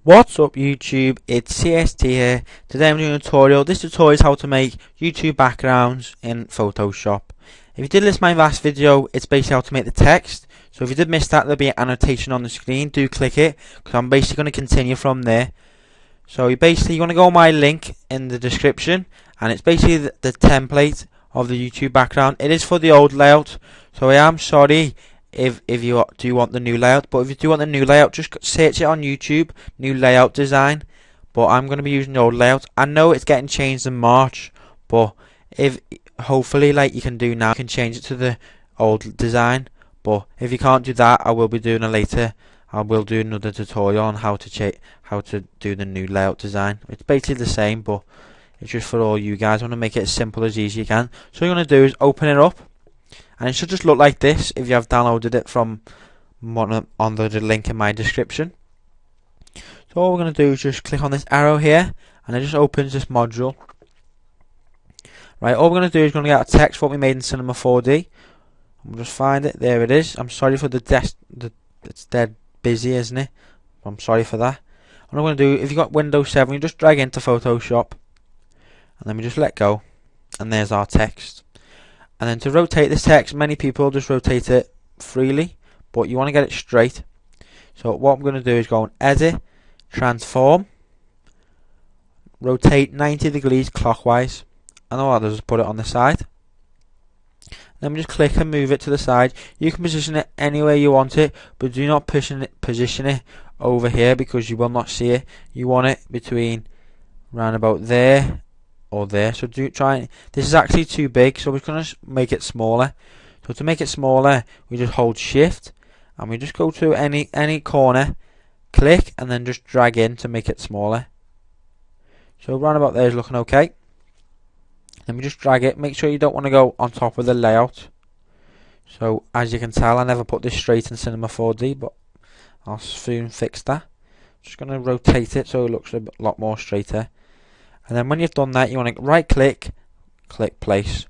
What's up YouTube, it's CST here. Today I'm doing a tutorial. This tutorial is how to make YouTube backgrounds in Photoshop. If you did listen to my last video, it's basically how to make the text. So if you did miss that, there'll be an annotation on the screen. Do click it, because I'm basically going to continue from there. So you want to go on my link in the description, and it's basically the template of the YouTube background. It is for the old layout, so I am sorry if you do want the new layout, but if you do want the new layout, just search it on YouTube, new layout design. But I'm going to be using the old layout. I know it's getting changed in March, but if hopefully like you can do now, you can change it to the old design. But if you can't do that, I will be doing it later. I will do another tutorial on how to do the new layout design. It's basically the same, but it's just for all you guys. I want to make it as simple as easy as you can. So what you're going to do is open it up, and it should just look like this if you have downloaded it from on the link in my description. So all we're going to do is just click on this arrow here, and it just opens this module. Right, all we're going to do is going to get a text for what we made in Cinema 4D. We'll just find it. There it is. I'm sorry for it's dead busy, isn't it? I'm sorry for that. What I'm going to do, if you've got Windows 7, you just drag into Photoshop, and then we just let go, and there's our text. And then to rotate this text, many people just rotate it freely, but you want to get it straight. So what I'm going to do is go on Edit, Transform, rotate 90 degrees clockwise, and all that does is put it on the side. Then we just click and move it to the side. You can position it anywhere you want it, but do not position it over here, because you will not see it. You want it between round about there or there. So this is actually too big, so we're going to make it smaller. So to make it smaller, we just hold Shift, and we just go to any corner, click, and then just drag in to make it smaller. So round about there is looking okay. Then we just drag it. Make sure you don't want to go on top of the layout. So as you can tell, I never put this straight in Cinema 4D, but I'll soon fix that. Just going to rotate it so it looks a lot more straighter. And then when you've done that, you want to right click, click place.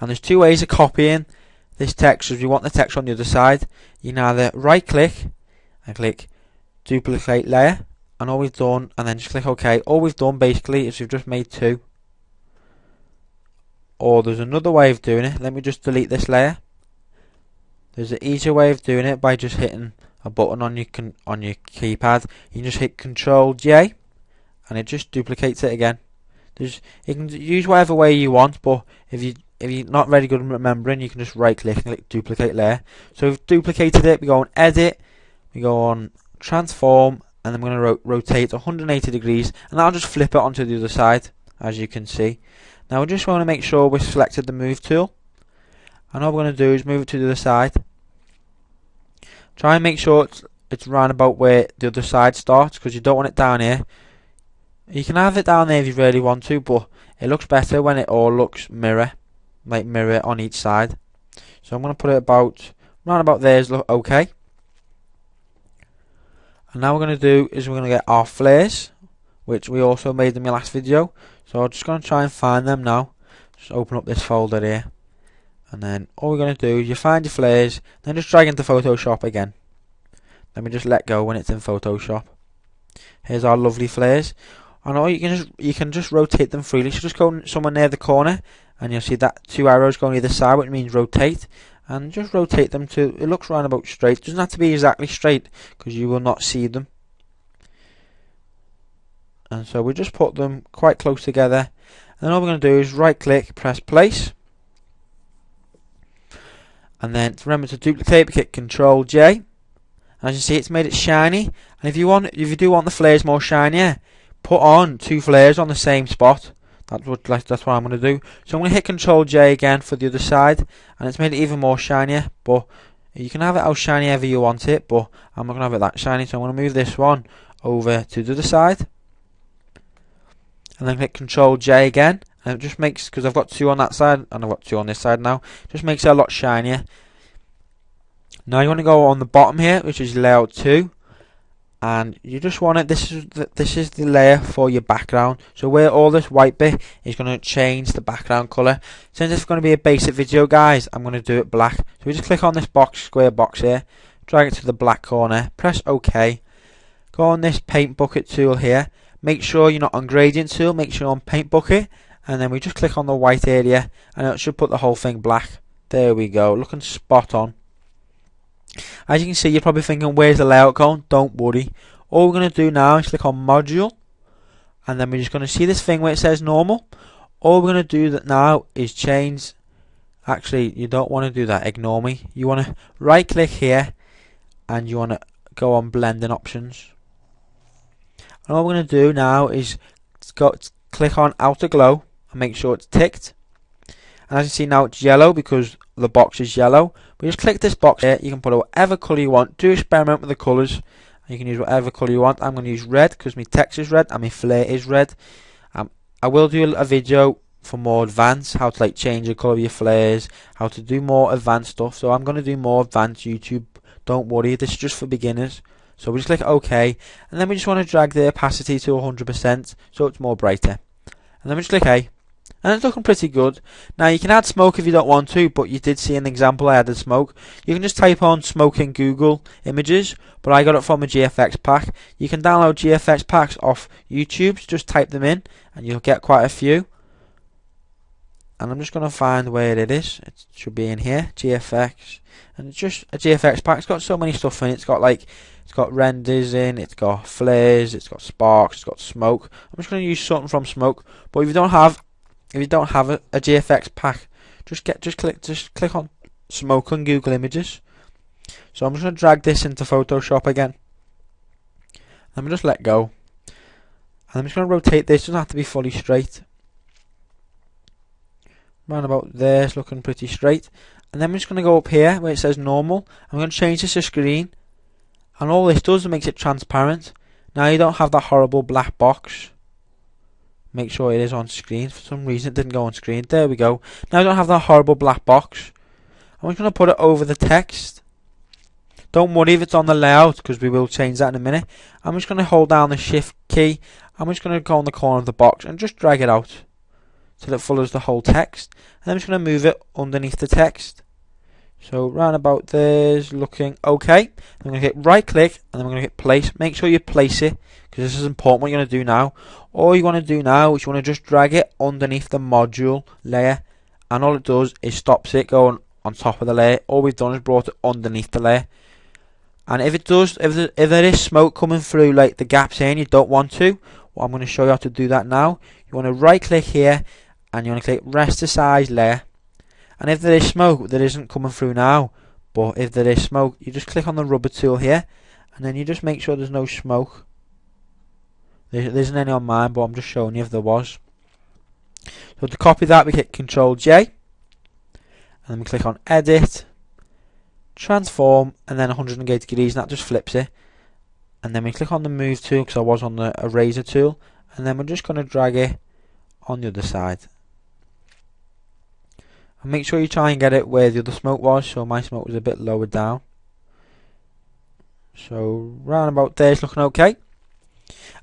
And there's two ways of copying this text. So if you want the text on the other side, you can either right click and click duplicate layer, and all we've done, and then just click OK. All we've done basically is we've just made two. Or there's another way of doing it. Let me just delete this layer. There's an easier way of doing it by just hitting a button on your keypad. You can just hit Control J, and it just duplicates it again. You can use whatever way you want, but if you're not very good at remembering, you can just right click and click duplicate layer. So we've duplicated it. We go on Edit, we go on Transform, and then we're going to rotate 180 degrees, and I'll just flip it onto the other side, as you can see. Now we just want to make sure we've selected the move tool, and all we're going to do is move it to the other side. Try and make sure it's round about where the other side starts, because you don't want it down here. You can have it down there if you really want to, but it looks better when it all looks mirror on each side. So I'm going to put it round about there is look okay. And now what we're going to do is we're going to get our flares, which we also made in my last video. So I'm just going to try and find them now. Just open up this folder here, and then all we're going to do is you find your flares, then just drag into Photoshop again. Then we just let go when it's in Photoshop. Here's our lovely flares, and all you can just rotate them freely. So just go somewhere near the corner, and you'll see that two arrows going either side, which means rotate, and just rotate them to it looks round about straight. It doesn't have to be exactly straight, because you will not see them. And so we just put them quite close together, and then all we're going to do is right click, press place, and then remember to duplicate, click Control J. And as you see, it's made it shiny. And if you do want the flares more shinier, put on two flares on the same spot. That's what I'm going to do. So I'm going to hit Control J again for the other side, and it's made it even more shinier. But you can have it how shiny ever you want it, but I'm not going to have it that shiny, so I'm going to move this one over to the other side, and then click Control J again, and it just makes, because I've got two on that side and I've got two on this side now, it just makes it a lot shinier. Now you want to go on the bottom here, which is layout 2, and you just want it, this is the layer for your background. So where all this white bit is going to change the background color. Since it's going to be a basic video, guys, I'm going to do it black. So we just click on this square box here, drag it to the black corner, press OK, go on this paint bucket tool here. Make sure you're not on gradient tool, make sure you're on paint bucket, and then we just click on the white area and it should put the whole thing black. There we go, looking spot on. As you can see, you're probably thinking, where's the layout going? Don't worry. All we're going to do now is click on module, and then we're just going to see this thing where it says normal. All we're going to do now is change. Actually, you don't want to do that, ignore me. You want to right click here and you want to go on blending options. And all we're going to do now is click on outer glow and make sure it's ticked. And as you see now, it's yellow because the box is yellow. We just click this box here. You can put whatever colour you want. Do experiment with the colours. You can use whatever colour you want. I'm going to use red because my text is red and my flare is red. I will do a video for more advanced, how to like change the colour of your flares, how to do more advanced stuff. So I'm going to do more advanced YouTube. Don't worry, this is just for beginners. So we just click OK, and then we just want to drag the opacity to 100% so it's more brighter. And then we just click A. And it's looking pretty good. Now you can add smoke if you don't want to, but you did see an example I added smoke. You can just type on smoke in Google Images, but I got it from a GFX pack. You can download GFX packs off YouTube, so just type them in and you'll get quite a few. And I'm just going to find where it is. It should be in here, GFX. And it's just a GFX pack. It's got so many stuff in it. It's got renders in, it's got flares, it's got sparks, it's got smoke. I'm just going to use something from smoke, but if you don't have a GFX pack, just click on smoke on Google Images. So I'm just going to drag this into Photoshop again. I'm just let go. And I'm just going to rotate this. It doesn't have to be fully straight. Round about there, it's looking pretty straight. And then I'm just going to go up here where it says normal. I'm going to change this to screen. And all this does is makes it transparent. Now you don't have that horrible black box. Make sure it is on screen. For some reason it didn't go on screen. There we go. Now I don't have that horrible black box. I'm just going to put it over the text. Don't worry if it's on the layout because we will change that in a minute. I'm just going to hold down the shift key. I'm just going to go on the corner of the box and just drag it out so that it follows the whole text. And I'm just going to move it underneath the text. So round about there's looking okay. I'm going to hit right click and then I'm going to hit place. Make sure you place it because this is important what you're going to do now. All you want to do now is you want to just drag it underneath the module layer, and all it does is stops it going on top of the layer. All we've done is brought it underneath the layer. And if it does, if there is smoke coming through like the gaps here and you don't want to, well, I'm going to show you how to do that now. You want to right click here and you want to click rasterize layer. And if there is smoke that isn't coming through now, but if there is smoke, you just click on the rubber tool here and then you just make sure there's no smoke. There isn't any on mine, but I'm just showing you if there was. So to copy that, we hit Ctrl J and then we click on edit, transform, and then 180 degrees, and that just flips it. And then we click on the move tool because I was on the eraser tool, and then we're just going to drag it on the other side. And make sure you try and get it where the other smoke was. So my smoke was a bit lower down. So round about there, it's looking okay.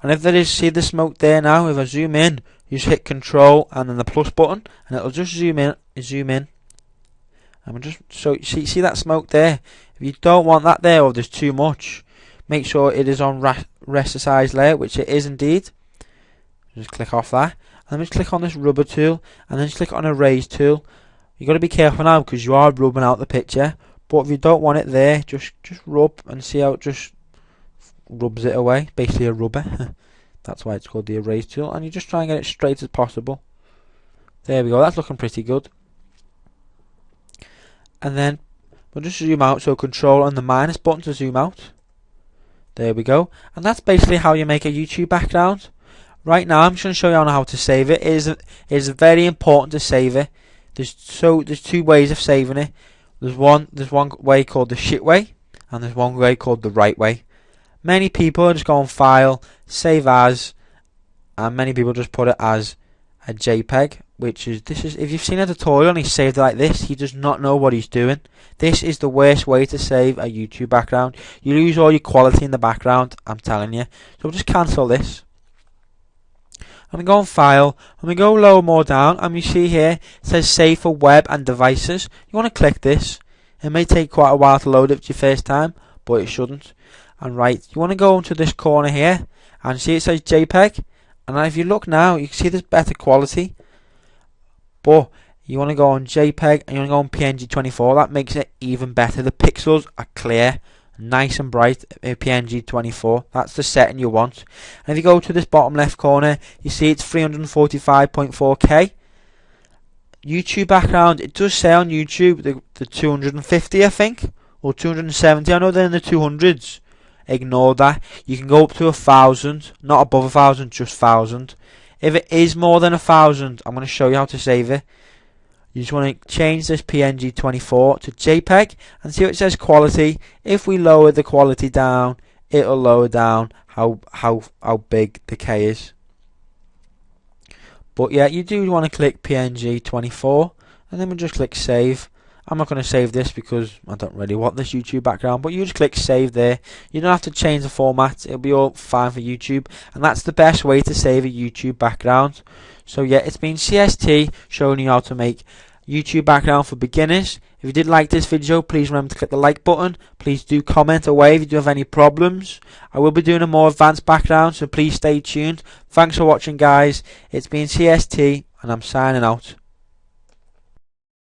And if there is, see the smoke there now, if I zoom in, you just hit Control and then the plus button, and it'll just zoom in. And we'll just so see that smoke there. If you don't want that there or there's too much, make sure it is on rasterize layer, which it is indeed. Just click off that, and then just click on this rubber tool, and then just click on erase tool. You got to be careful now because you are rubbing out the picture. But if you don't want it there, just rub and see how it just rubs it away. Basically a rubber. That's why it's called the erase tool. And you just try and get it straight as possible. There we go. That's looking pretty good. And then we'll just zoom out. So Control and the minus button to zoom out. There we go. And that's basically how you make a YouTube background. Right now I'm just going to show you how to save it. It is very important to save it. There's two ways of saving it. There's one way called the shit way, and there's one way called the right way. Many people just go on File, Save As, and many people just put it as a JPEG, which is if you've seen a tutorial and he's saved it like this, he does not know what he's doing. This is the worst way to save a YouTube background. You lose all your quality in the background, I'm telling you. So we'll just cancel this. And we go on File, and we go lower more down, and we see here it says Save for Web and Devices. You want to click this. It may take quite a while to load it your first time, but it shouldn't. And right, you want to go into this corner here and see it says JPEG, and if you look now you can see there's better quality, but you want to go on JPEG and you want to go on PNG24. That makes it even better. The pixels are clear, nice and bright. PNG24, that's the setting you want. And if you go to this bottom left corner, you see it's 345.4K. YouTube background, it does say on YouTube the 250, I think, or 270. I know they're in the 200s. Ignore that. You can go up to 1,000, not above 1,000, just 1,000. If it is more than 1,000, I'm going to show you how to save it. You just want to change this PNG24 to JPEG and see what it says quality. If we lower the quality down, it'll lower down how big the K is. But yeah, you do want to click PNG24 and then we'll just click save. I'm not going to save this because I don't really want this YouTube background, but you just click save there. You don't have to change the format, it'll be all fine for YouTube, and that's the best way to save a YouTube background. So yeah, it's been CST showing you how to make YouTube background for beginners. If you did like this video, please remember to click the like button. Please do comment away if you do have any problems. I will be doing a more advanced background, so please stay tuned. Thanks for watching, guys. It's been CST and I'm signing out.